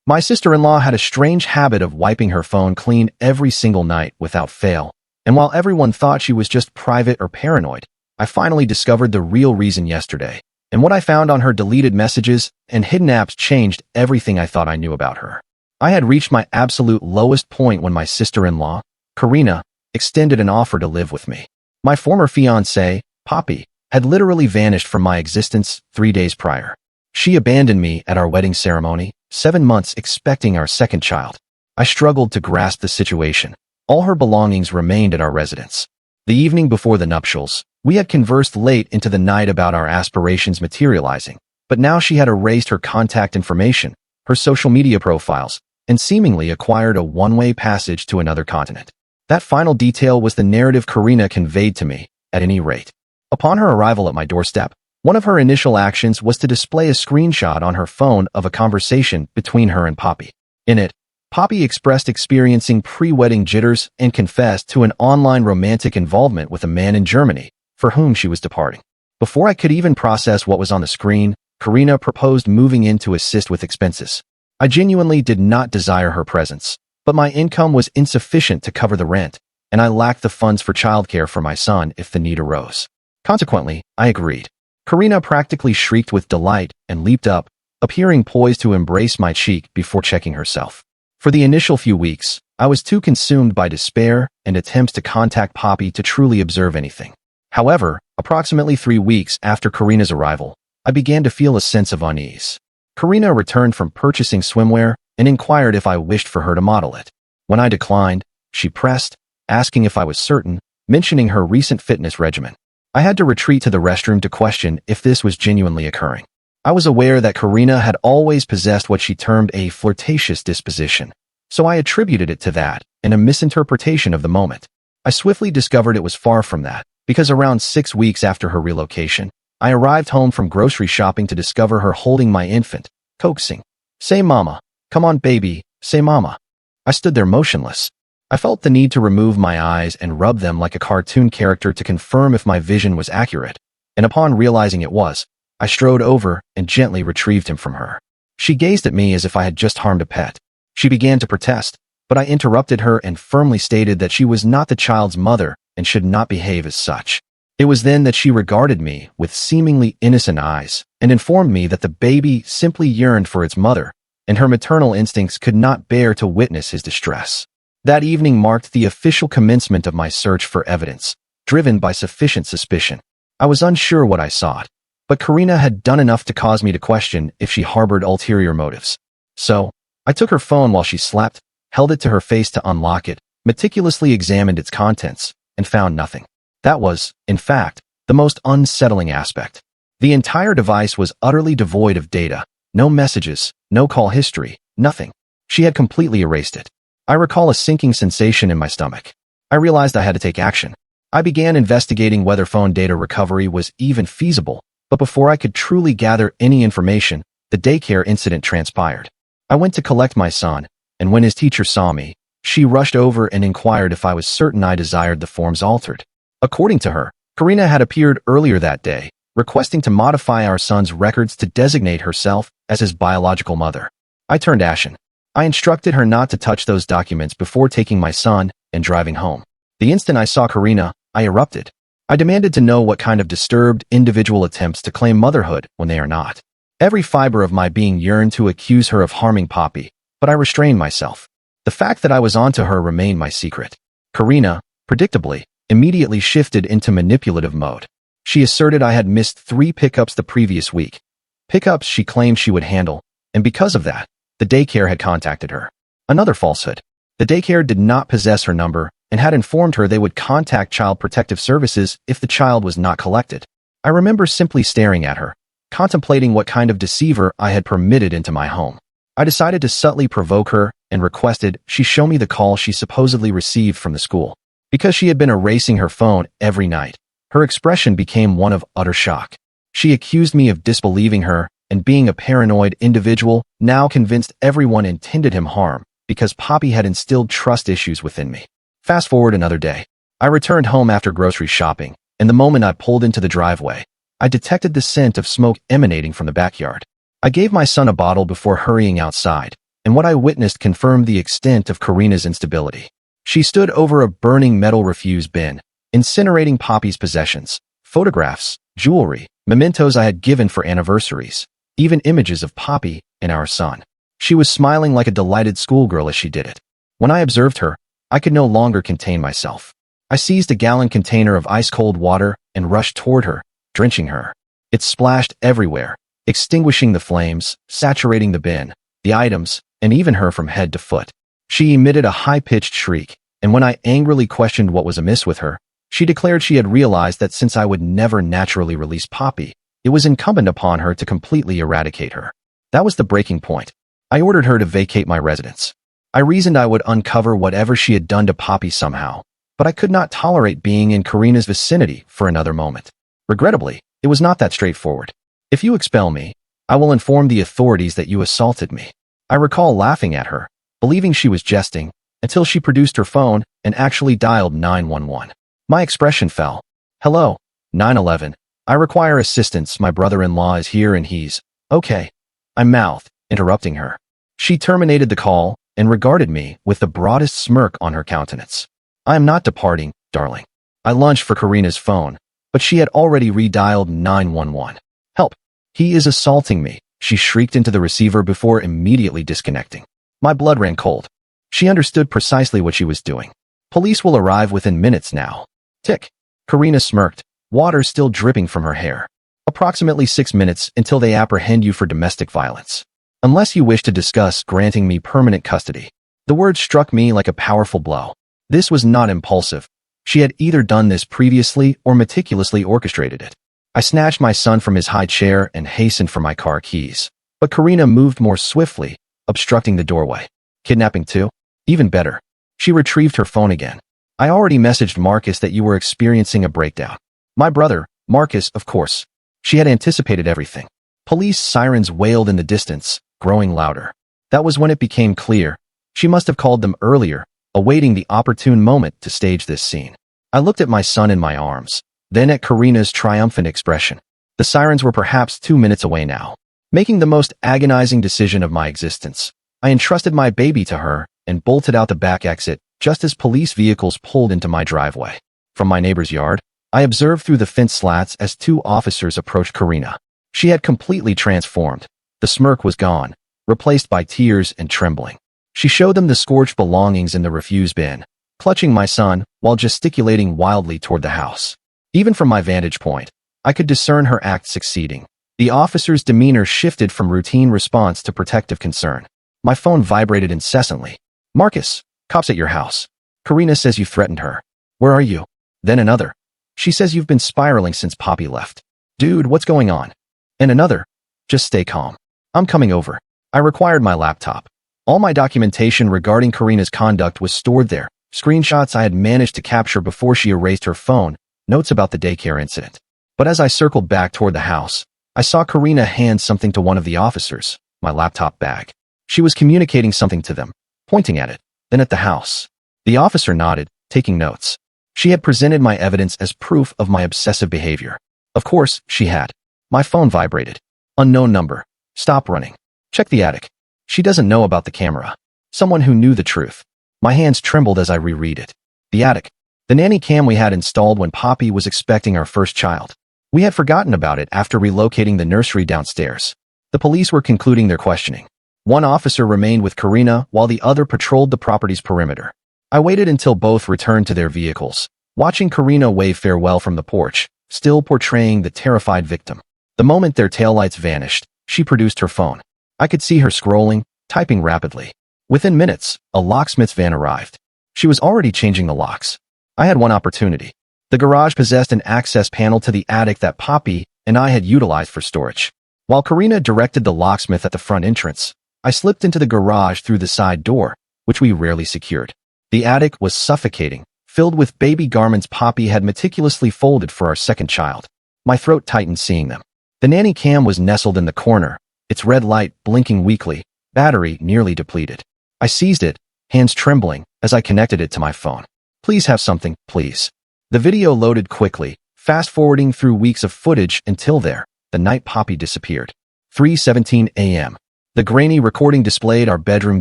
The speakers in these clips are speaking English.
My sister-in-law had a strange habit of wiping her phone clean every single night without fail, and while everyone thought she was just private or paranoid, I finally discovered the real reason yesterday, and what I found on her deleted messages and hidden apps changed everything I thought I knew about her. I had reached my absolute lowest point when my sister-in-law, Karina, extended an offer to live with me. My former fiancé, Poppy, had literally vanished from my existence 3 days prior. She abandoned me at our wedding ceremony, 7 months expecting our second child. I struggled to grasp the situation. All her belongings remained at our residence. The evening before the nuptials, we had conversed late into the night about our aspirations materializing, but now she had erased her contact information, her social media profiles, and seemingly acquired a one-way passage to another continent. That final detail was the narrative Karina conveyed to me, at any rate. Upon her arrival at my doorstep, one of her initial actions was to display a screenshot on her phone of a conversation between her and Poppy. In it, Poppy expressed experiencing pre-wedding jitters and confessed to an online romantic involvement with a man in Germany, for whom she was departing. Before I could even process what was on the screen, Karina proposed moving in to assist with expenses. I genuinely did not desire her presence, but my income was insufficient to cover the rent, and I lacked the funds for childcare for my son if the need arose. Consequently, I agreed. Karina practically shrieked with delight and leaped up, appearing poised to embrace my cheek before checking herself. For the initial few weeks, I was too consumed by despair and attempts to contact Poppy to truly observe anything. However, approximately 3 weeks after Karina's arrival, I began to feel a sense of unease. Karina returned from purchasing swimwear and inquired if I wished for her to model it. When I declined, she pressed, asking if I was certain, mentioning her recent fitness regimen. I had to retreat to the restroom to question if this was genuinely occurring. I was aware that Karina had always possessed what she termed a flirtatious disposition, so I attributed it to that and a misinterpretation of the moment. I swiftly discovered it was far from that, because around 6 weeks after her relocation, I arrived home from grocery shopping to discover her holding my infant, coaxing, "Say mama, come on baby, say mama." I stood there motionless. I felt the need to remove my eyes and rub them like a cartoon character to confirm if my vision was accurate, and upon realizing it was, I strode over and gently retrieved him from her. She gazed at me as if I had just harmed a pet. She began to protest, but I interrupted her and firmly stated that she was not the child's mother and should not behave as such. It was then that she regarded me with seemingly innocent eyes and informed me that the baby simply yearned for its mother, and her maternal instincts could not bear to witness his distress. That evening marked the official commencement of my search for evidence, driven by sufficient suspicion. I was unsure what I sought, but Karina had done enough to cause me to question if she harbored ulterior motives. So, I took her phone while she slept, held it to her face to unlock it, meticulously examined its contents, and found nothing. That was, in fact, the most unsettling aspect. The entire device was utterly devoid of data, no messages, no call history, nothing. She had completely erased it. I recall a sinking sensation in my stomach. I realized I had to take action. I began investigating whether phone data recovery was even feasible, but before I could truly gather any information, the daycare incident transpired. I went to collect my son, and when his teacher saw me, she rushed over and inquired if I was certain I desired the forms altered. According to her, Karina had appeared earlier that day, requesting to modify our son's records to designate herself as his biological mother. I turned ashen. I instructed her not to touch those documents before taking my son and driving home. The instant I saw Karina, I erupted. I demanded to know what kind of disturbed individual attempts to claim motherhood when they are not. Every fiber of my being yearned to accuse her of harming Poppy, but I restrained myself. The fact that I was onto her remained my secret. Karina, predictably, immediately shifted into manipulative mode. She asserted I had missed 3 pickups the previous week. Pickups she claimed she would handle, and because of that, the daycare had contacted her. Another falsehood. The daycare did not possess her number and had informed her they would contact Child Protective Services if the child was not collected. I remember simply staring at her, contemplating what kind of deceiver I had permitted into my home. I decided to subtly provoke her and requested she show me the call she supposedly received from the school. Because she had been erasing her phone every night, her expression became one of utter shock. She accused me of disbelieving her and being a paranoid individual, now convinced everyone intended him harm because Poppy had instilled trust issues within me. Fast forward another day. I returned home after grocery shopping, and the moment I pulled into the driveway, I detected the scent of smoke emanating from the backyard. I gave my son a bottle before hurrying outside, and what I witnessed confirmed the extent of Karina's instability. She stood over a burning metal refuse bin, incinerating Poppy's possessions, photographs, jewelry, mementos I had given for anniversaries, even images of Poppy and our son. She was smiling like a delighted schoolgirl as she did it. When I observed her, I could no longer contain myself. I seized a gallon container of ice-cold water and rushed toward her, drenching her. It splashed everywhere, extinguishing the flames, saturating the bin, the items, and even her from head to foot. She emitted a high-pitched shriek, and when I angrily questioned what was amiss with her, she declared she had realized that since I would never naturally release Poppy, it was incumbent upon her to completely eradicate her. That was the breaking point. I ordered her to vacate my residence. I reasoned I would uncover whatever she had done to Poppy somehow, but I could not tolerate being in Karina's vicinity for another moment. Regrettably, it was not that straightforward. If you expel me, I will inform the authorities that you assaulted me. I recall laughing at her, believing she was jesting, until she produced her phone and actually dialed 911. My expression fell. Hello, 911. I require assistance. My brother-in-law is here and he's okay. I mouthed, interrupting her. She terminated the call and regarded me with the broadest smirk on her countenance. I am not departing, darling. I lunged for Karina's phone, but she had already redialed 911. Help! He is assaulting me, she shrieked into the receiver before immediately disconnecting. My blood ran cold. She understood precisely what she was doing. Police will arrive within minutes now. Tick. Karina smirked, water still dripping from her hair. Approximately 6 minutes until they apprehend you for domestic violence. Unless you wish to discuss granting me permanent custody. The word struck me like a powerful blow. This was not impulsive. She had either done this previously or meticulously orchestrated it. I snatched my son from his high chair and hastened for my car keys. But Karina moved more swiftly, obstructing the doorway. Kidnapping too? Even better. She retrieved her phone again. I already messaged Marcus that you were experiencing a breakdown. My brother, Marcus, of course. She had anticipated everything. Police sirens wailed in the distance, growing louder. That was when it became clear. She must have called them earlier, awaiting the opportune moment to stage this scene. I looked at my son in my arms, then at Karina's triumphant expression. The sirens were perhaps 2 minutes away now. Making the most agonizing decision of my existence, I entrusted my baby to her and bolted out the back exit just as police vehicles pulled into my driveway. From my neighbor's yard, I observed through the fence slats as 2 officers approached Karina. She had completely transformed. The smirk was gone, replaced by tears and trembling. She showed them the scorched belongings in the refuse bin, clutching my son while gesticulating wildly toward the house. Even from my vantage point, I could discern her act succeeding. The officer's demeanor shifted from routine response to protective concern. My phone vibrated incessantly. Marcus, cops at your house. Karina says you threatened her. Where are you? Then another. She says you've been spiraling since Poppy left. Dude, what's going on? And another. Just stay calm. I'm coming over. I required my laptop. All my documentation regarding Karina's conduct was stored there. Screenshots I had managed to capture before she erased her phone, notes about the daycare incident. But as I circled back toward the house, I saw Karina hand something to one of the officers, my laptop bag. She was communicating something to them, pointing at it, then at the house. The officer nodded, taking notes. She had presented my evidence as proof of my obsessive behavior. Of course, she had. My phone vibrated. Unknown number. Stop running. Check the attic. She doesn't know about the camera. Someone who knew the truth. My hands trembled as I reread it. The attic. The nanny cam we had installed when Poppy was expecting our first child. We had forgotten about it after relocating the nursery downstairs. The police were concluding their questioning. One officer remained with Karina while the other patrolled the property's perimeter. I waited until both returned to their vehicles, watching Karina wave farewell from the porch, still portraying the terrified victim. The moment their taillights vanished, she produced her phone. I could see her scrolling, typing rapidly. Within minutes, a locksmith's van arrived. She was already changing the locks. I had one opportunity. The garage possessed an access panel to the attic that Poppy and I had utilized for storage. While Karina directed the locksmith at the front entrance, I slipped into the garage through the side door, which we rarely secured. The attic was suffocating, filled with baby garments Poppy had meticulously folded for our second child. My throat tightened seeing them. The nanny cam was nestled in the corner, its red light blinking weakly, battery nearly depleted. I seized it, hands trembling, as I connected it to my phone. Please have something, please. The video loaded quickly, fast-forwarding through weeks of footage until the night Poppy disappeared. 3:17 a.m. The grainy recording displayed our bedroom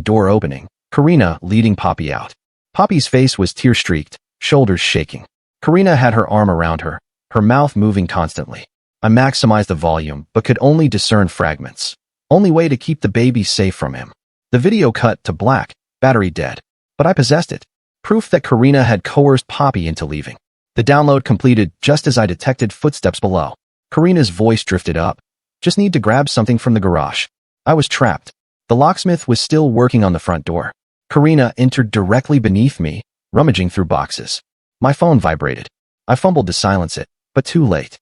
door opening, Karina leading Poppy out. Poppy's face was tear-streaked, shoulders shaking. Karina had her arm around her, her mouth moving constantly. I maximized the volume, but could only discern fragments. Only way to keep the baby safe from him. The video cut to black, battery dead. But I possessed it. Proof that Karina had coerced Poppy into leaving. The download completed just as I detected footsteps below. Karina's voice drifted up. Just need to grab something from the garage. I was trapped. The locksmith was still working on the front door. Karina entered directly beneath me, rummaging through boxes. My phone vibrated. I fumbled to silence it, but too late.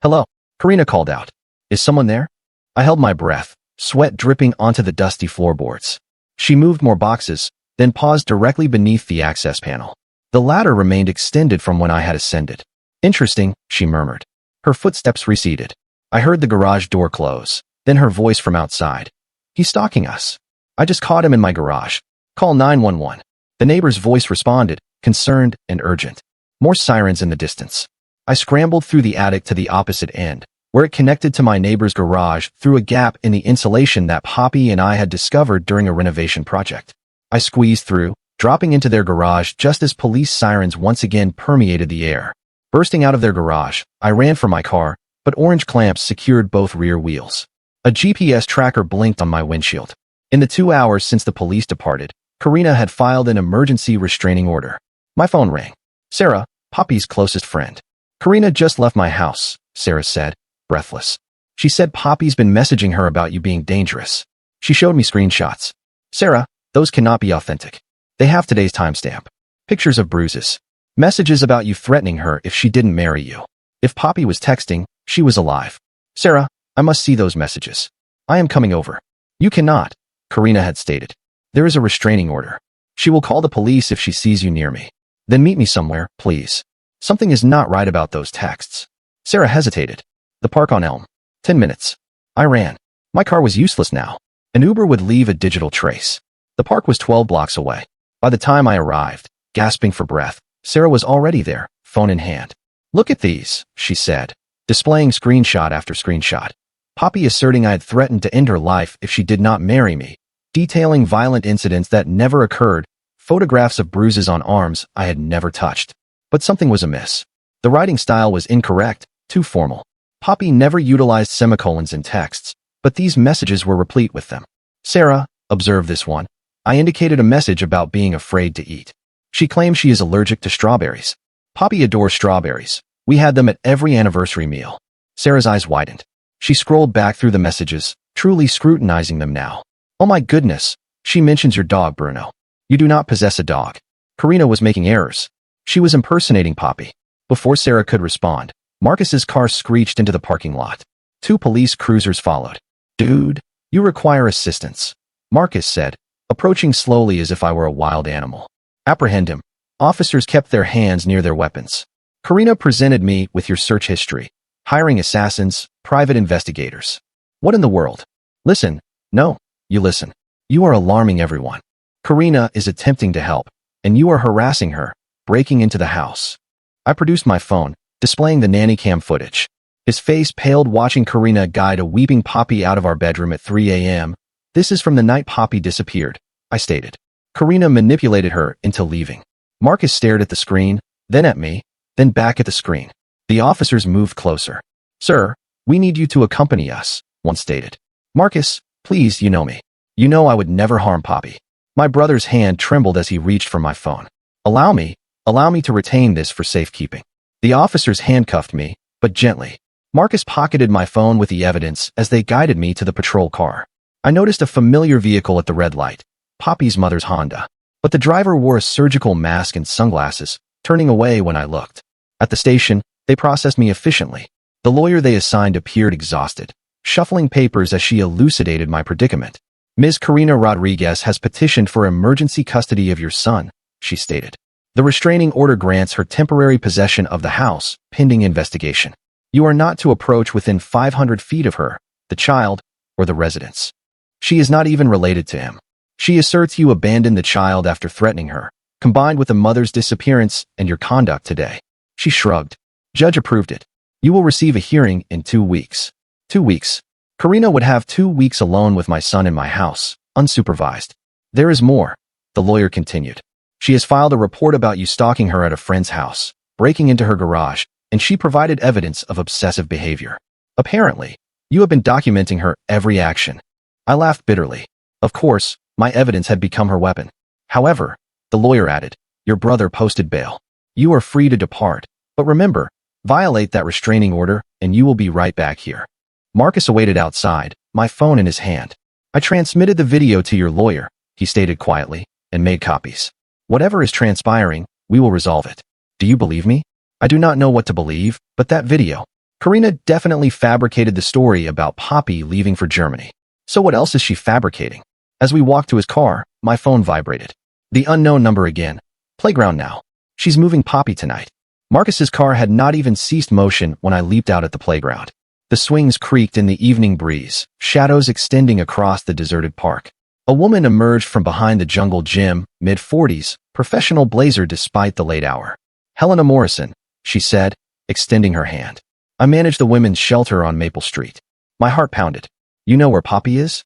Hello, Karina called out. Is someone there? I held my breath, sweat dripping onto the dusty floorboards. She moved more boxes, then paused directly beneath the access panel. The ladder remained extended from when I had ascended. Interesting, she murmured. Her footsteps receded. I heard the garage door close, then her voice from outside. He's stalking us. I just caught him in my garage. Call 911. The neighbor's voice responded, concerned and urgent. More sirens in the distance. I scrambled through the attic to the opposite end, where it connected to my neighbor's garage through a gap in the insulation that Poppy and I had discovered during a renovation project. I squeezed through, dropping into their garage just as police sirens once again permeated the air. Bursting out of their garage, I ran for my car, but orange clamps secured both rear wheels. A GPS tracker blinked on my windshield. In the 2 hours since the police departed, Karina had filed an emergency restraining order. My phone rang. Sarah, Poppy's closest friend. Karina just left my house, Sarah said, breathless. She said Poppy's been messaging her about you being dangerous. She showed me screenshots. Sarah, those cannot be authentic. They have today's timestamp. Pictures of bruises. Messages about you threatening her if she didn't marry you. If Poppy was texting, she was alive. Sarah, I must see those messages. I am coming over. You cannot, Karina had stated. There is a restraining order. She will call the police if she sees you near me. Then meet me somewhere, please. Something is not right about those texts. Sarah hesitated. The park on Elm. 10 minutes. I ran. My car was useless now. An Uber would leave a digital trace. The park was 12 blocks away. By the time I arrived, gasping for breath, Sarah was already there, phone in hand. Look at these, she said, displaying screenshot after screenshot. Poppy asserting I had threatened to end her life if she did not marry me, detailing violent incidents that never occurred, photographs of bruises on arms I had never touched. But something was amiss. The writing style was incorrect, too formal. Poppy never utilized semicolons in texts, but these messages were replete with them. Sarah, observe this one. I indicated a message about being afraid to eat. She claims she is allergic to strawberries. Poppy adores strawberries. We had them at every anniversary meal. Sarah's eyes widened. She scrolled back through the messages, truly scrutinizing them now. Oh my goodness, she mentions your dog, Bruno. You do not possess a dog. Karina was making errors. She was impersonating Poppy. Before Sarah could respond, Marcus's car screeched into the parking lot. 2 police cruisers followed. Dude, you require assistance, Marcus said, approaching slowly as if I were a wild animal. Apprehend him. Officers kept their hands near their weapons. Karina presented me with your search history. Hiring assassins, private investigators. What in the world? Listen. No, you listen. You are alarming everyone. Karina is attempting to help, and you are harassing her, breaking into the house. I produced my phone, displaying the nanny cam footage. His face paled watching Karina guide a weeping Poppy out of our bedroom at 3 a.m. This is from the night Poppy disappeared, I stated. Karina manipulated her into leaving. Marcus stared at the screen, then at me, then back at the screen. The officers moved closer. Sir, we need you to accompany us, one stated. Marcus, please, you know me. You know I would never harm Poppy. My brother's hand trembled as he reached for my phone. Allow me to retain this for safekeeping. The officers handcuffed me, but gently. Marcus pocketed my phone with the evidence as they guided me to the patrol car. I noticed a familiar vehicle at the red light, Poppy's mother's Honda. But the driver wore a surgical mask and sunglasses, turning away when I looked. At the station, they processed me efficiently. The lawyer they assigned appeared exhausted, shuffling papers as she elucidated my predicament. Ms. Karina Rodriguez has petitioned for emergency custody of your son, she stated. The restraining order grants her temporary possession of the house, pending investigation. You are not to approach within 500 feet of her, the child, or the residence. She is not even related to him. She asserts you abandoned the child after threatening her, combined with the mother's disappearance and your conduct today. She shrugged. Judge approved it. You will receive a hearing in 2 weeks. 2 weeks. Karina would have 2 weeks alone with my son in my house, unsupervised. There is more, the lawyer continued. She has filed a report about you stalking her at a friend's house, breaking into her garage, and she provided evidence of obsessive behavior. Apparently, you have been documenting her every action. I laughed bitterly. Of course, my evidence had become her weapon. However, the lawyer added, your brother posted bail. You are free to depart, but remember, violate that restraining order and you will be right back here. Marcus awaited outside, my phone in his hand. I transmitted the video to your lawyer, he stated quietly, and made copies. Whatever is transpiring, we will resolve it. Do you believe me? I do not know what to believe, but that video. Karina definitely fabricated the story about Poppy leaving for Germany. So what else is she fabricating? As we walked to his car, my phone vibrated. The unknown number again. Playground now. She's moving Poppy tonight. Marcus's car had not even ceased motion when I leaped out at the playground. The swings creaked in the evening breeze, shadows extending across the deserted park. A woman emerged from behind the jungle gym, mid-40s, professional blazer despite the late hour. Helena Morrison, she said, extending her hand. I manage the women's shelter on Maple Street. My heart pounded. You know where Poppy is?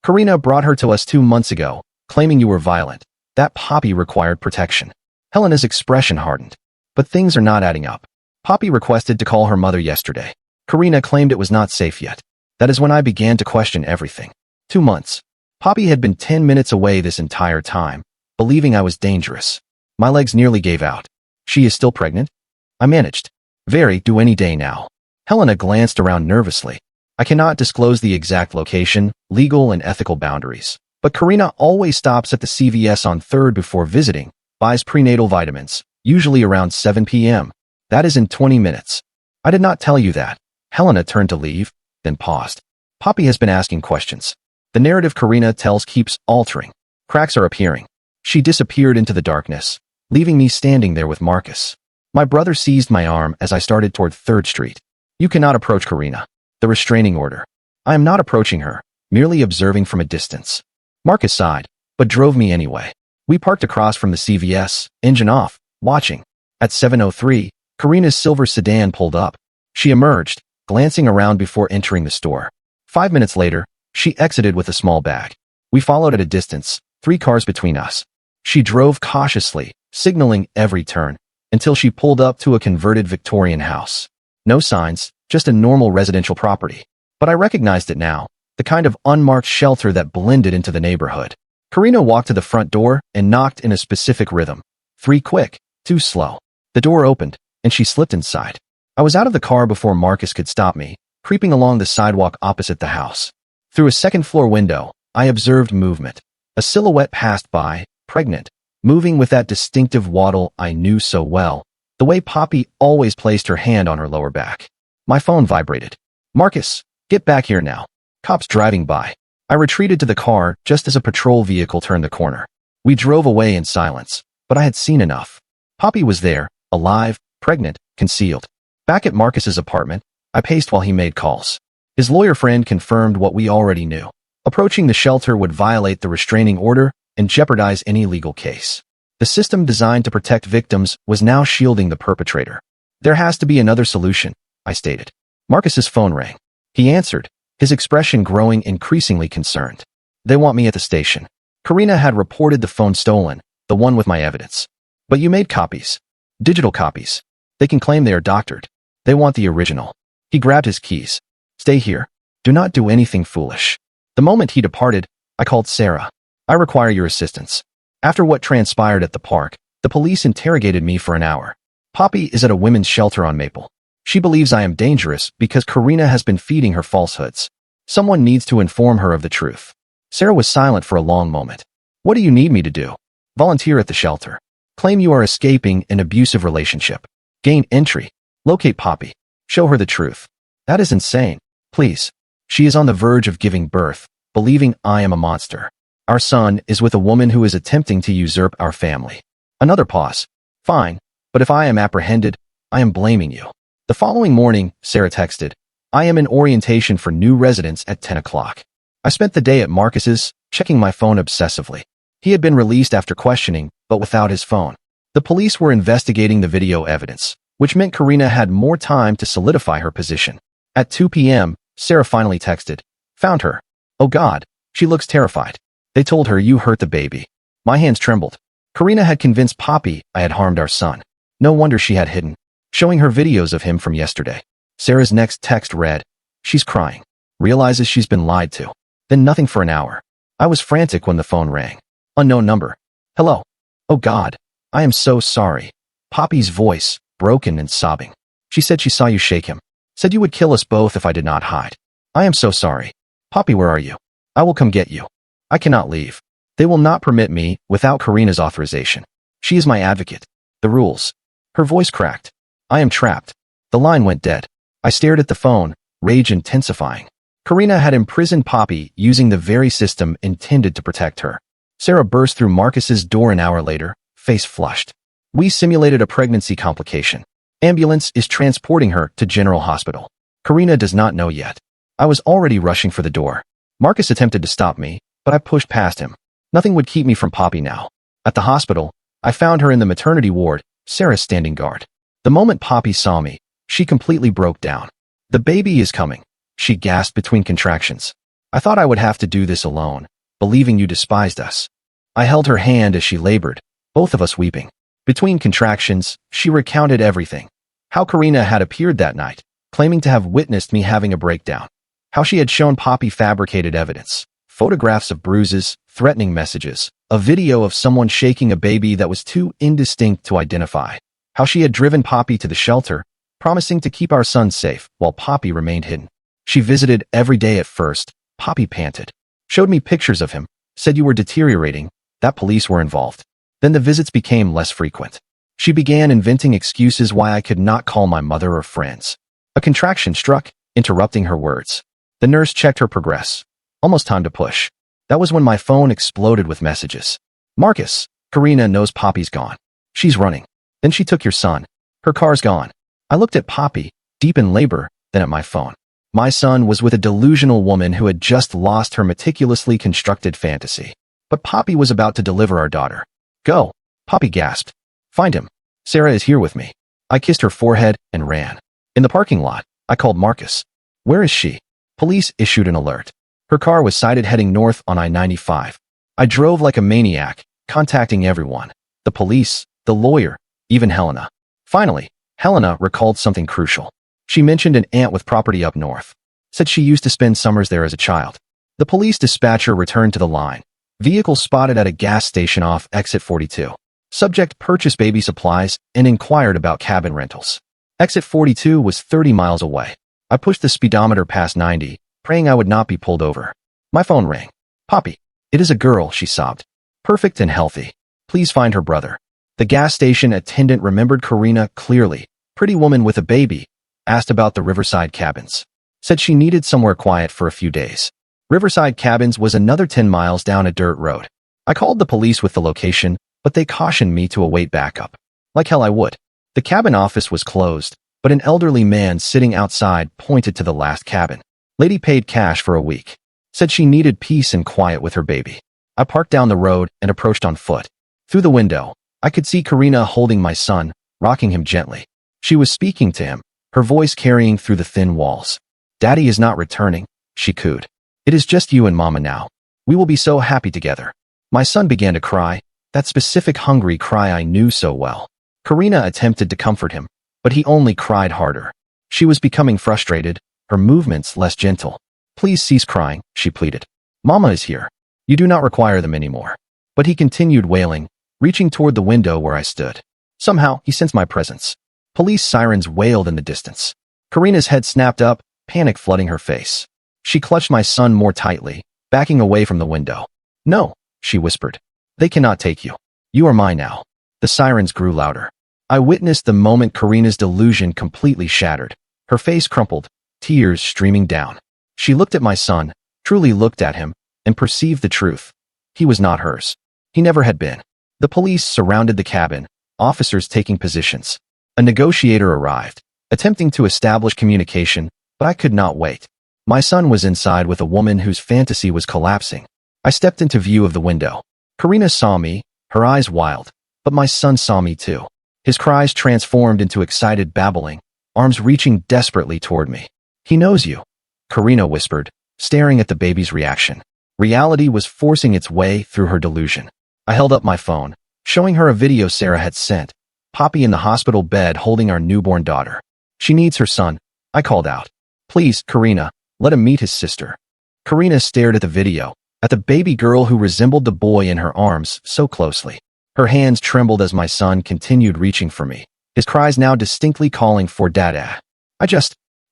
Karina brought her to us 2 months ago, claiming you were violent. That Poppy required protection. Helena's expression hardened. But things are not adding up. Poppy requested to call her mother yesterday. Karina claimed it was not safe yet. That is when I began to question everything. 2 months. Poppy had been 10 minutes away this entire time, believing I was dangerous. My legs nearly gave out. She is still pregnant? I managed. Very due any day now. Helena glanced around nervously. I cannot disclose the exact location, legal and ethical boundaries. But Karina always stops at the CVS on 3rd before visiting, buys prenatal vitamins, usually around 7 p.m. That is in 20 minutes. I did not tell you that. Helena turned to leave, then paused. Poppy has been asking questions. The narrative Karina tells keeps altering. Cracks are appearing. She disappeared into the darkness, leaving me standing there with Marcus. My brother seized my arm as I started toward 3rd Street. You cannot approach Karina. The restraining order. I am not approaching her, merely observing from a distance. Marcus sighed, but drove me anyway. We parked across from the CVS, engine off, watching. At 7:03, Karina's silver sedan pulled up. She emerged, glancing around before entering the store. 5 minutes later, she exited with a small bag. We followed at a distance, 3 cars between us. She drove cautiously, signaling every turn, until she pulled up to a converted Victorian house. No signs, just a normal residential property. But I recognized it now, the kind of unmarked shelter that blended into the neighborhood. Karina walked to the front door and knocked in a specific rhythm. 3 quick, 2 slow. The door opened, and she slipped inside. I was out of the car before Marcus could stop me, creeping along the sidewalk opposite the house. Through a 2nd-floor window, I observed movement. A silhouette passed by, pregnant, moving with that distinctive waddle I knew so well, the way Poppy always placed her hand on her lower back. My phone vibrated. Marcus, get back here now. Cops driving by. I retreated to the car just as a patrol vehicle turned the corner. We drove away in silence, but I had seen enough. Poppy was there, alive, pregnant, concealed. Back at Marcus's apartment, I paced while he made calls. His lawyer friend confirmed what we already knew. Approaching the shelter would violate the restraining order and jeopardize any legal case. The system designed to protect victims was now shielding the perpetrator. There has to be another solution, I stated. Marcus's phone rang. He answered, his expression growing increasingly concerned. They want me at the station. Karina had reported the phone stolen, the one with my evidence. But you made copies. Digital copies. They can claim they are doctored. They want the original. He grabbed his keys. Stay here. Do not do anything foolish. The moment he departed, I called Sarah. I require your assistance. After what transpired at the park, the police interrogated me for an hour. Poppy is at a women's shelter on Maple. She believes I am dangerous because Karina has been feeding her falsehoods. Someone needs to inform her of the truth. Sarah was silent for a long moment. What do you need me to do? Volunteer at the shelter. Claim you are escaping an abusive relationship. Gain entry. Locate Poppy. Show her the truth. That is insane. Please. She is on the verge of giving birth, believing I am a monster. Our son is with a woman who is attempting to usurp our family. Another pause. Fine, but if I am apprehended, I am blaming you. The following morning, Sarah texted, I am in orientation for new residents at 10 o'clock. I spent the day at Marcus's, checking my phone obsessively. He had been released after questioning, but without his phone. The police were investigating the video evidence, which meant Karina had more time to solidify her position. At 2 p.m., Sarah finally texted, Found her. Oh God. She looks terrified. They told her you hurt the baby. My hands trembled. Karina had convinced Poppy I had harmed our son. No wonder she had hidden. Showing her videos of him from yesterday. Sarah's next text read, she's crying. Realizes she's been lied to. Then nothing for an hour. I was frantic when the phone rang. Unknown number. Hello. Oh God. I am so sorry. Poppy's voice, broken and sobbing. She said she saw you shake him. Said you would kill us both if I did not hide. I am so sorry. Poppy, where are you? I will come get you. I cannot leave. They will not permit me without Karina's authorization. She is my advocate. The rules. Her voice cracked. I am trapped. The line went dead. I stared at the phone, rage intensifying. Karina had imprisoned Poppy using the very system intended to protect her. Sarah burst through Marcus's door an hour later, face flushed. We simulated a pregnancy complication. Ambulance is transporting her to General Hospital. Karina does not know yet. I was already rushing for the door. Marcus attempted to stop me, but I pushed past him. Nothing would keep me from Poppy now. At the hospital, I found her in the maternity ward, Sarah standing guard. The moment Poppy saw me, she completely broke down. The baby is coming, she gasped between contractions. I thought I would have to do this alone, believing you despised us. I held her hand as she labored, both of us weeping. Between contractions, she recounted everything. How Karina had appeared that night, claiming to have witnessed me having a breakdown. How she had shown Poppy fabricated evidence, photographs of bruises, threatening messages, a video of someone shaking a baby that was too indistinct to identify. How she had driven Poppy to the shelter, promising to keep our son safe while Poppy remained hidden. She visited every day at first, Poppy panted. Showed me pictures of him, said you were deteriorating, that police were involved. Then the visits became less frequent. She began inventing excuses why I could not call my mother or friends. A contraction struck, interrupting her words. The nurse checked her progress. Almost time to push. That was when my phone exploded with messages. Marcus, Karina knows Poppy's gone. She's running. Then she took your son. Her car's gone. I looked at Poppy, deep in labor, then at my phone. My son was with a delusional woman who had just lost her meticulously constructed fantasy. But Poppy was about to deliver our daughter. Go, Poppy gasped. Find him. Sarah is here with me. I kissed her forehead and ran. In the parking lot, I called Marcus. Where is she? Police issued an alert. Her car was sighted heading north on I-95. I drove like a maniac, contacting everyone. The police, the lawyer, even Helena. Finally, Helena recalled something crucial. She mentioned an aunt with property up north. Said she used to spend summers there as a child. The police dispatcher returned to the line. Vehicle spotted at a gas station off exit 42. Subject purchased baby supplies and inquired about cabin rentals. Exit 42 was 30 miles away. I pushed the speedometer past 90, praying I would not be pulled over. My phone rang. Poppy. It is a girl, she sobbed. Perfect and healthy. Please find her brother. The gas station attendant remembered Karina clearly. Pretty woman with a baby. Asked about the Riverside cabins. Said she needed somewhere quiet for a few days. Riverside cabins was another 10 miles down a dirt road. I called the police with the location, but they cautioned me to await backup. Like hell I would. The cabin office was closed, but an elderly man sitting outside pointed to the last cabin. Lady paid cash for a week. Said she needed peace and quiet with her baby. I parked down the road and approached on foot. Through the window, I could see Karina holding my son, rocking him gently. She was speaking to him, her voice carrying through the thin walls. Daddy is not returning, she cooed. It is just you and Mama now. We will be so happy together. My son began to cry, that specific hungry cry I knew so well. Karina attempted to comfort him, but he only cried harder. She was becoming frustrated, her movements less gentle. Please cease crying, she pleaded. Mama is here. You do not require them anymore. But he continued wailing, reaching toward the window where I stood. Somehow, he sensed my presence. Police sirens wailed in the distance. Karina's head snapped up, panic flooding her face. She clutched my son more tightly, backing away from the window. No, she whispered. They cannot take you. You are mine now. The sirens grew louder. I witnessed the moment Karina's delusion completely shattered. Her face crumpled, tears streaming down. She looked at my son, truly looked at him, and perceived the truth. He was not hers. He never had been. The police surrounded the cabin, officers taking positions. A negotiator arrived, attempting to establish communication, but I could not wait. My son was inside with a woman whose fantasy was collapsing. I stepped into view of the window. Karina saw me, her eyes wild, but my son saw me too. His cries transformed into excited babbling, arms reaching desperately toward me. He knows you, Karina whispered, staring at the baby's reaction. Reality was forcing its way through her delusion. I held up my phone, showing her a video Sarah had sent. Poppy in the hospital bed holding our newborn daughter. She needs her son, I called out. Please, Karina, let him meet his sister. Karina stared at the video, at the baby girl who resembled the boy in her arms so closely. Her hands trembled as my son continued reaching for me, his cries now distinctly calling for Dada.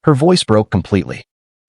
Her voice broke completely.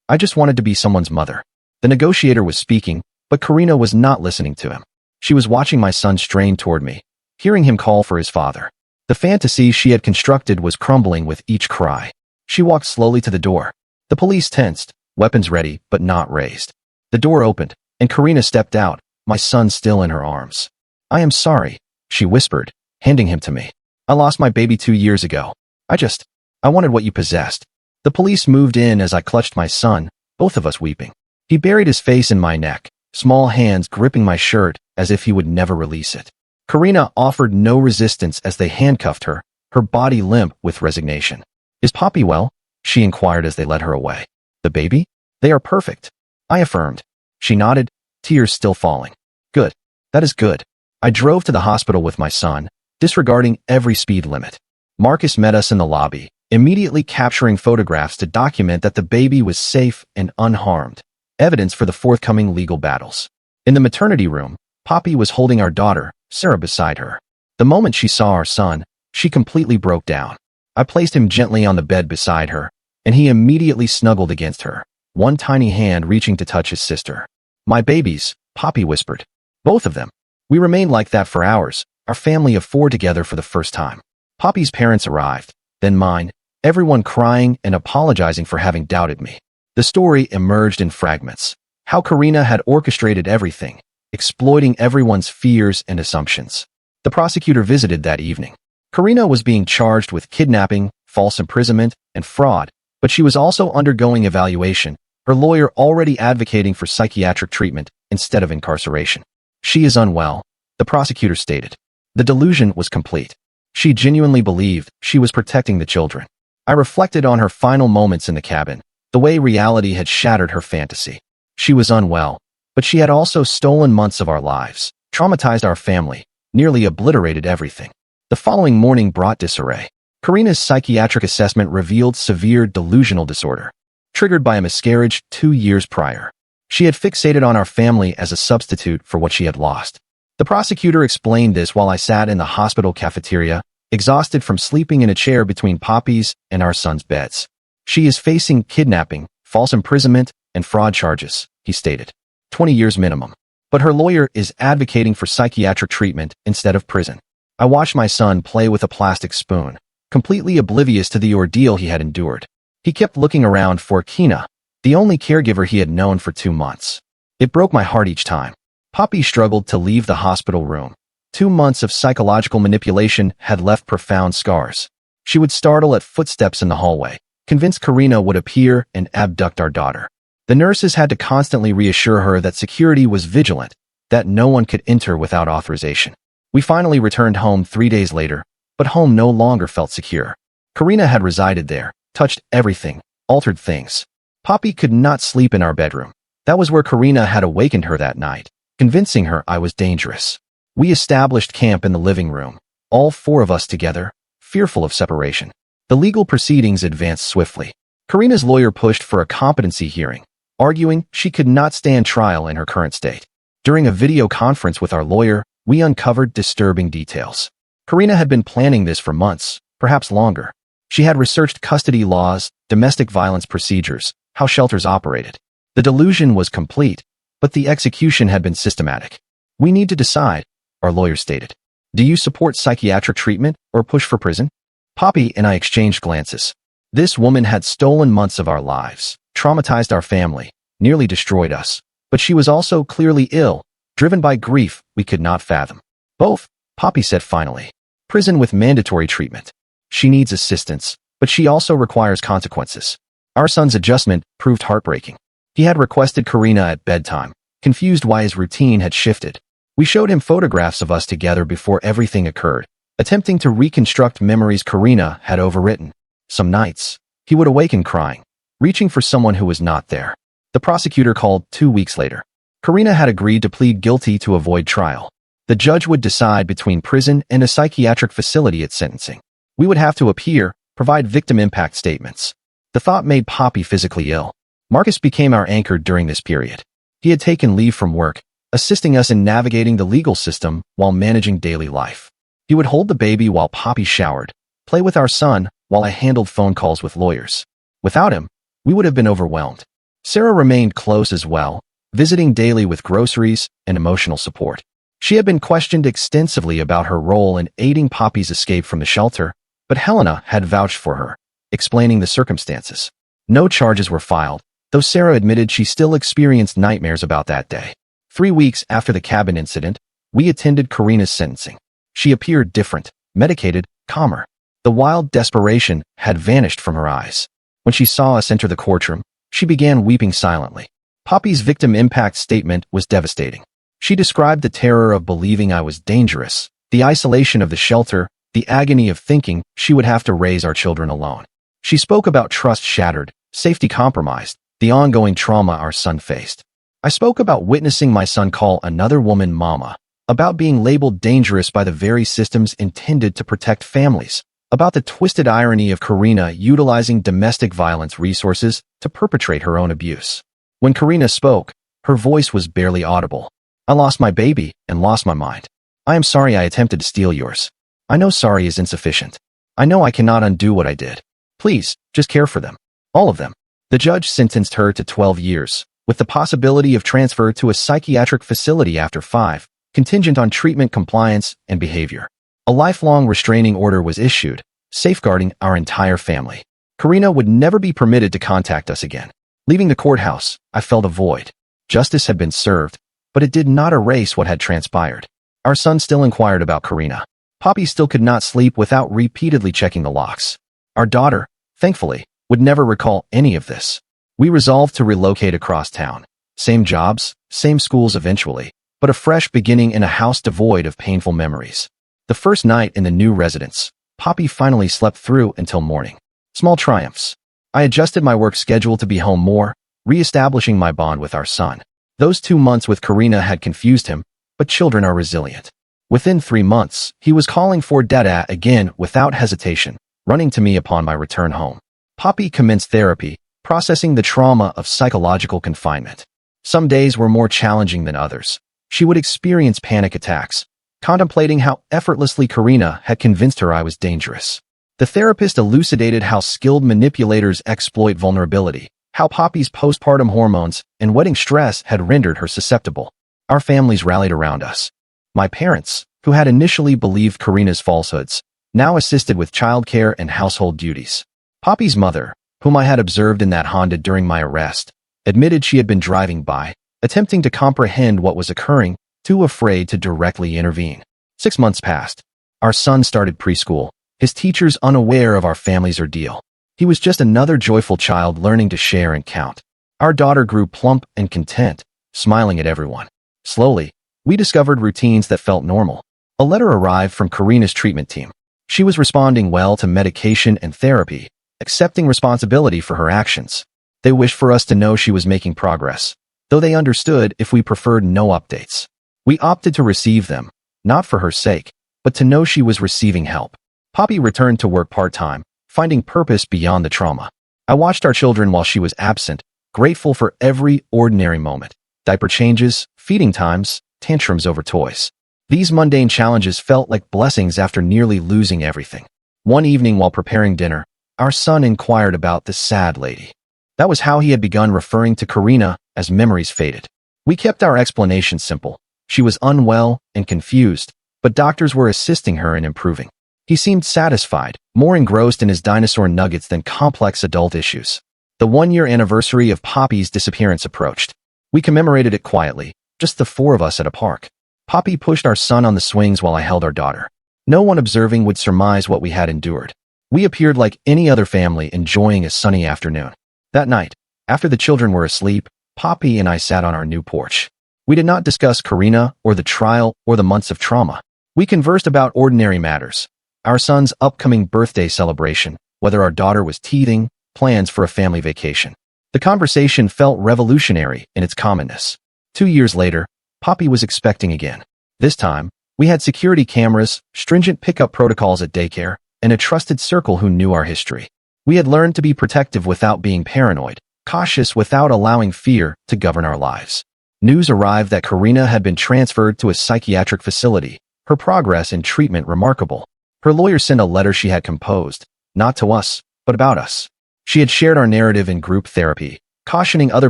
I just wanted to be someone's mother. The negotiator was speaking, but Karina was not listening to him. She was watching my son strain toward me, hearing him call for his father. The fantasy she had constructed was crumbling with each cry. She walked slowly to the door. The police tensed, weapons ready but not raised. The door opened, and Karina stepped out, my son still in her arms. I am sorry, she whispered, handing him to me. I lost my baby 2 years ago. I wanted what you possessed. The police moved in as I clutched my son, both of us weeping. He buried his face in my neck, small hands gripping my shirt as if he would never release it. Karina offered no resistance as they handcuffed her, her body limp with resignation. Is Poppy well? She inquired as they led her away. The baby? They are perfect, I affirmed. She nodded, tears still falling. Good. That is good. I drove to the hospital with my son, disregarding every speed limit. Marcus met us in the lobby, immediately capturing photographs to document that the baby was safe and unharmed, evidence for the forthcoming legal battles. In the maternity room, Poppy was holding our daughter, Sarah, beside her. The moment she saw our son, she completely broke down. I placed him gently on the bed beside her, and he immediately snuggled against her, one tiny hand reaching to touch his sister. My babies, Poppy whispered. Both of them. We remained like that for hours, our family of 4 together for the first time. Poppy's parents arrived, then mine, everyone crying and apologizing for having doubted me. The story emerged in fragments. How Karina had orchestrated everything, exploiting everyone's fears and assumptions. The prosecutor visited that evening. Karina was being charged with kidnapping, false imprisonment, and fraud, but she was also undergoing evaluation, her lawyer already advocating for psychiatric treatment instead of incarceration. She is unwell, the prosecutor stated. The delusion was complete. She genuinely believed she was protecting the children. I reflected on her final moments in the cabin, the way reality had shattered her fantasy. She was unwell, but she had also stolen months of our lives, traumatized our family, nearly obliterated everything. The following morning brought disarray. Karina's psychiatric assessment revealed severe delusional disorder, triggered by a miscarriage 2 years prior. She had fixated on our family as a substitute for what she had lost. The prosecutor explained this while I sat in the hospital cafeteria, exhausted from sleeping in a chair between Poppy's and our son's beds. She is facing kidnapping, false imprisonment, and fraud charges, he stated. 20 years minimum. But her lawyer is advocating for psychiatric treatment instead of prison. I watched my son play with a plastic spoon, completely oblivious to the ordeal he had endured. He kept looking around for Kina, the only caregiver he had known for 2 months. It broke my heart each time. Poppy struggled to leave the hospital room. 2 months of psychological manipulation had left profound scars. She would startle at footsteps in the hallway, convinced Karina would appear and abduct our daughter. The nurses had to constantly reassure her that security was vigilant, that no one could enter without authorization. We finally returned home 3 days later, but home no longer felt secure. Karina had resided there, touched everything, altered things. Poppy could not sleep in our bedroom. That was where Karina had awakened her that night, convincing her I was dangerous. We established camp in the living room, all 4 of us together, fearful of separation. The legal proceedings advanced swiftly. Karina's lawyer pushed for a competency hearing, arguing she could not stand trial in her current state. During a video conference with our lawyer, we uncovered disturbing details. Karina had been planning this for months, perhaps longer. She had researched custody laws, domestic violence procedures, how shelters operated. The delusion was complete, but the execution had been systematic. We need to decide, our lawyer stated. Do you support psychiatric treatment or push for prison? Poppy and I exchanged glances. This woman had stolen months of our lives, traumatized our family, nearly destroyed us. But she was also clearly ill, driven by grief we could not fathom. Both, Poppy said finally. Prison with mandatory treatment. She needs assistance, but she also requires consequences. Our son's adjustment proved heartbreaking. He had requested Karina at bedtime, confused why his routine had shifted. We showed him photographs of us together before everything occurred, attempting to reconstruct memories Karina had overwritten. Some nights, he would awaken crying, reaching for someone who was not there. The prosecutor called 2 weeks later. Karina had agreed to plead guilty to avoid trial. The judge would decide between prison and a psychiatric facility at sentencing. We would have to appear, provide victim impact statements. The thought made Poppy physically ill. Marcus became our anchor during this period. He had taken leave from work, assisting us in navigating the legal system while managing daily life. He would hold the baby while Poppy showered, play with our son while I handled phone calls with lawyers. Without him, we would have been overwhelmed. Sarah remained close as well, visiting daily with groceries and emotional support. She had been questioned extensively about her role in aiding Poppy's escape from the shelter, but Helena had vouched for her, explaining the circumstances. No charges were filed, though Sarah admitted she still experienced nightmares about that day. 3 weeks after the cabin incident, we attended Karina's sentencing. She appeared different, medicated, calmer. The wild desperation had vanished from her eyes. When she saw us enter the courtroom, she began weeping silently. Poppy's victim impact statement was devastating. She described the terror of believing I was dangerous, the isolation of the shelter, the agony of thinking she would have to raise our children alone. She spoke about trust shattered, safety compromised, the ongoing trauma our son faced. I spoke about witnessing my son call another woman mama, about being labeled dangerous by the very systems intended to protect families, about the twisted irony of Karina utilizing domestic violence resources to perpetrate her own abuse. When Karina spoke, her voice was barely audible. I lost my baby and lost my mind. I am sorry I attempted to steal yours. I know sorry is insufficient. I know I cannot undo what I did. Please, just care for them. All of them. The judge sentenced her to 12 years, with the possibility of transfer to a psychiatric facility after 5, contingent on treatment compliance and behavior. A lifelong restraining order was issued, safeguarding our entire family. Karina would never be permitted to contact us again. Leaving the courthouse, I felt a void. Justice had been served, but it did not erase what had transpired. Our son still inquired about Karina. Poppy still could not sleep without repeatedly checking the locks. Our daughter, thankfully, would never recall any of this. We resolved to relocate across town. Same jobs, same schools eventually, but a fresh beginning in a house devoid of painful memories. The first night in the new residence, Poppy finally slept through until morning. Small triumphs. I adjusted my work schedule to be home more, re-establishing my bond with our son. Those 2 months with Karina had confused him, but children are resilient. Within 3 months, he was calling for Dada again without hesitation, running to me upon my return home. Poppy commenced therapy, processing the trauma of psychological confinement. Some days were more challenging than others. She would experience panic attacks, contemplating how effortlessly Karina had convinced her I was dangerous. The therapist elucidated how skilled manipulators exploit vulnerability, how Poppy's postpartum hormones and wedding stress had rendered her susceptible. Our families rallied around us. My parents, who had initially believed Karina's falsehoods, now assisted with childcare and household duties. Poppy's mother, whom I had observed in that Honda during my arrest, admitted she had been driving by, attempting to comprehend what was occurring, too afraid to directly intervene. 6 months passed. Our son started preschool, his teachers unaware of our family's ordeal. He was just another joyful child learning to share and count. Our daughter grew plump and content, smiling at everyone. Slowly, we discovered routines that felt normal. A letter arrived from Karina's treatment team. She was responding well to medication and therapy, accepting responsibility for her actions. They wished for us to know she was making progress, though they understood if we preferred no updates. We opted to receive them, not for her sake, but to know she was receiving help. Poppy returned to work part-time, finding purpose beyond the trauma. I watched our children while she was absent, grateful for every ordinary moment. Diaper changes, feeding times, tantrums over toys. These mundane challenges felt like blessings after nearly losing everything. One evening while preparing dinner, our son inquired about the sad lady. That was how he had begun referring to Karina as memories faded. We kept our explanation simple. She was unwell and confused, but doctors were assisting her in improving. He seemed satisfied, more engrossed in his dinosaur nuggets than complex adult issues. The 1-year anniversary of Poppy's disappearance approached. We commemorated it quietly, just the 4 of us at a park. Poppy pushed our son on the swings while I held our daughter. No one observing would surmise what we had endured. We appeared like any other family enjoying a sunny afternoon. That night, after the children were asleep, Poppy and I sat on our new porch. We did not discuss Karina or the trial or the months of trauma. We conversed about ordinary matters. Our son's upcoming birthday celebration, whether our daughter was teething, plans for a family vacation. The conversation felt revolutionary in its commonness. 2 years later, Poppy was expecting again. This time, we had security cameras, stringent pickup protocols at daycare, and a trusted circle who knew our history. We had learned to be protective without being paranoid, cautious without allowing fear to govern our lives. News arrived that Karina had been transferred to a psychiatric facility, her progress in treatment remarkable. Her lawyer sent a letter she had composed, not to us, but about us. She had shared our narrative in group therapy, cautioning other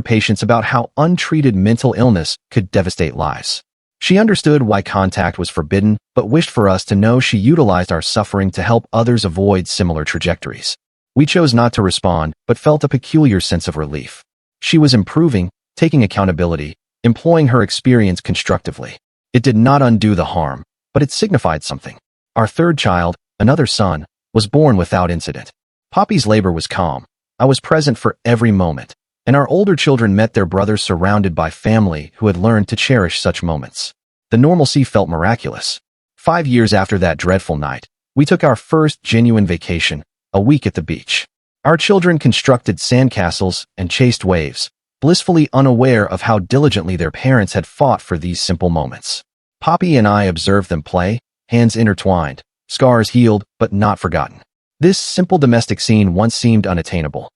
patients about how untreated mental illness could devastate lives. She understood why contact was forbidden, but wished for us to know she utilized our suffering to help others avoid similar trajectories. We chose not to respond, but felt a peculiar sense of relief. She was improving, taking accountability, employing her experience constructively. It did not undo the harm, but it signified something. Our third child, another son, was born without incident. Poppy's labor was calm. I was present for every moment, and our older children met their brothers surrounded by family who had learned to cherish such moments. The normalcy felt miraculous. 5 years after that dreadful night, we took our first genuine vacation, a week at the beach. Our children constructed sandcastles and chased waves, blissfully unaware of how diligently their parents had fought for these simple moments. Poppy and I observed them play, hands intertwined, scars healed but not forgotten. This simple domestic scene once seemed unattainable.